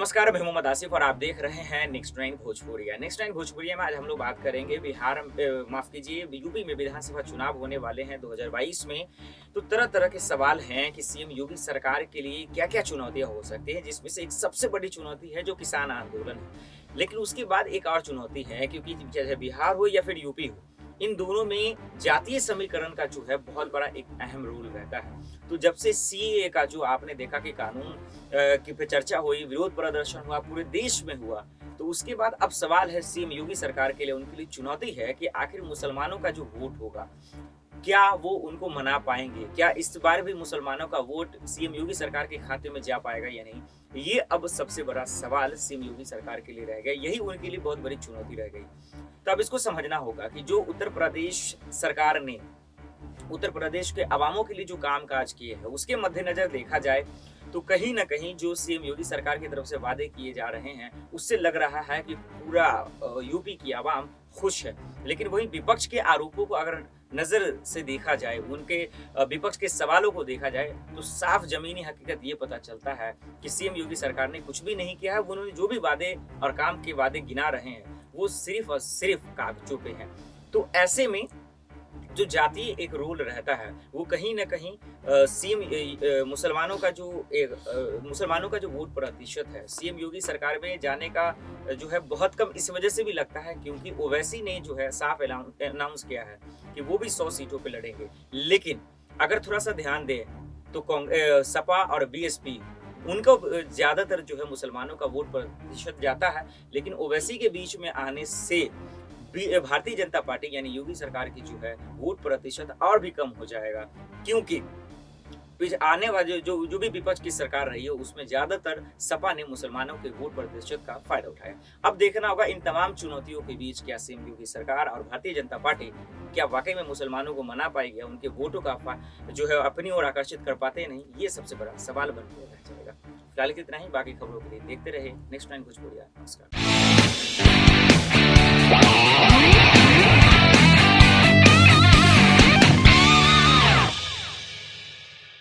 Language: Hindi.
नमस्कार, मैं मोहम्मद आसिफ और आप देख रहे हैं नेक्स्ट नाइन भोजपुरिया। नेक्स्ट नाइन भोजपुरिया में आज हम लोग बात करेंगे माफ कीजिए, यूपी में विधानसभा चुनाव होने वाले हैं 2022 में। तो तरह-तरह के सवाल हैं कि सीएम योगी सरकार के लिए क्या-क्या चुनौतियाँ हो सकती हैं, जिसमें से एक सबसे बड़ी चुनौती है जो किसान आंदोलन है। लेकिन उसके बाद एक और चुनौती है, क्योंकि चाहे बिहार हो या फिर यूपी हो, इन दोनों में जातीय समीकरण का जो है बहुत बड़ा एक अहम रोल रहता है। तो जब से सीएए का जो आपने देखा कि कानून की पे चर्चा हुई, विरोध प्रदर्शन हुआ, पूरे देश में हुआ, तो उसके बाद अब सवाल है सीएम योगी सरकार के लिए, उनके लिए चुनौती है कि आखिर मुसलमानों का जो वोट होगा, क्या वो उनको मना पाएँगे? क्या इस बार भी मुसलमानों का वोट सीएम योगी सरकार के खाते में जा पाएगा या नहीं? ये अब सबसे बड़ा सवाल सीएम योगी सरकार के लिए रह गया। यही उनके लिए बहुत बड़ी चुनौती रह गई। तो अब इसको समझना होगा कि जो उत्तर प्रदेश सरकार ने उत्तर प्रदेश के अवामों के लिए जो काम-काज किए हैं, उसके मद्देनज़र देखा जाए तो कहीं न कहीं जो सीएम योगी सरकार की तरफ से वादे किए जा रहे हैं, उससे लग रहा है कि पूरा यूपी की आवाम खुश है। लेकिन वहीं विपक्ष के आरोपों को अगर नज़र से देखा जाए, उनके विपक्ष के सवालों को देखा जाए, तो साफ ज़मीनी हकीकत ये पता चलता है कि सीएम योगी सरकार ने कुछ भी नहीं किया है। उन्होंने जो भी वादे और काम के वादे गिना रहे हैं, वो सिर्फ़ और सिर्फ़ कागज़ों पे हैं। तो ऐसे में जो जातीय एक रोल रहता है, वो कहीं न कहीं मुसलमानों का जो वोट प्रतिशत है, सीएम योगी सरकार में जाने का जो है बहुत कम इस वजह से भी लगता है, क्योंकि ओवैसी ने जो है साफ अनाउंस किया है कि वो भी 100 सीटों पे लड़ेंगे। लेकिन अगर थोड़ा-सा ध्यान दें तो सपा और बीएसपी उनको ज़्यादातर जो है मुसलमानों का वोट प्रतिशत जाता है, लेकिन ओवैसी के बीच में आने से भारतीय जनता पार्टी यानी योगी सरकार की जो है वोट प्रतिशत और भी कम हो जाएगा, क्योंकि आने वाले जो भी विपक्ष की सरकार रही है, उसमें ज्यादातर सपा ने मुसलमानों के वोट प्रतिशत का फायदा उठाया। अब देखना होगा इन तमाम चुनौतियों के बीच क्या सीएम योगी सरकार और भारतीय जनता पार्टी क्या वाकई में मुसलमानों को मना पाएगी, उनके वोटों का जो है अपनी ओर आकर्षित कर पाते हैं नहीं, ये सबसे बड़ा सवाल बन के रह जाएगा। फिलहाल इतना ही, बाकी खबरों के लिए देखते रहे नेक्स्ट टाइम भोजपुरिया। नमस्कार।